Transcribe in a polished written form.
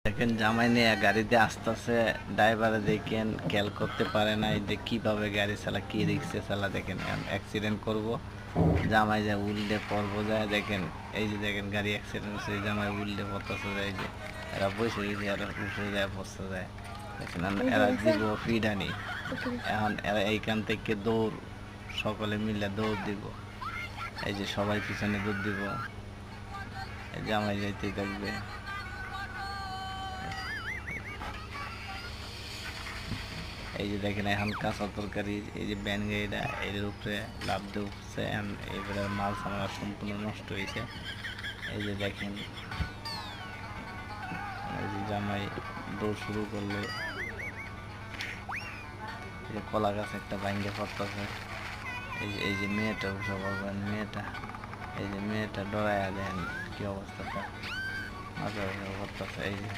দেখেন জামাই নিয়ে গাড়িতে আসতেছে, ড্রাইভারে দেখেন খেয়াল করতে পারে নাই যে কিভাবে গাড়ি চালা, কি রিক্সে চালা। দেখেন অ্যাক্সিডেন্ট করব, জামাই যা উল্টে পড়বো যায়। দেখেন এই যে দেখেন গাড়ি অ্যাক্সিডেন্ট হচ্ছে, জামাই উল্টে পড়তেছে যায়। যে এরা বসে গেছে, এরা উঠে যায় পড়তে যায়। দেখেন এরা দিব ফিডানি। এখন এরা এইখান থেকে দৌড়, সকলে মিলে দৌড় দিব। এই যে সবাই পিছনে দৌড় দিব, জামাই যাইতে থাকবে। এই যে দেখেন এখন কাঁচা তরকারি, এই যে ব্যান গাড়িটা এর উপরে লাভ দিয়ে উঠছে, এবারে মাল সামাল সম্পূর্ণ নষ্ট হয়েছে। এই যে দেখেন এই যে জামাই দৌড় শুরু করলে, এই যে কলা গাছ একটা ভাঙ্গে পড়তেছে। এই যে মেয়েটা উঠে পড়বেন, এই যে মেয়েটা ডরাইয়া দেন কি অবস্থাটা, মাথা করতেছে। এই যে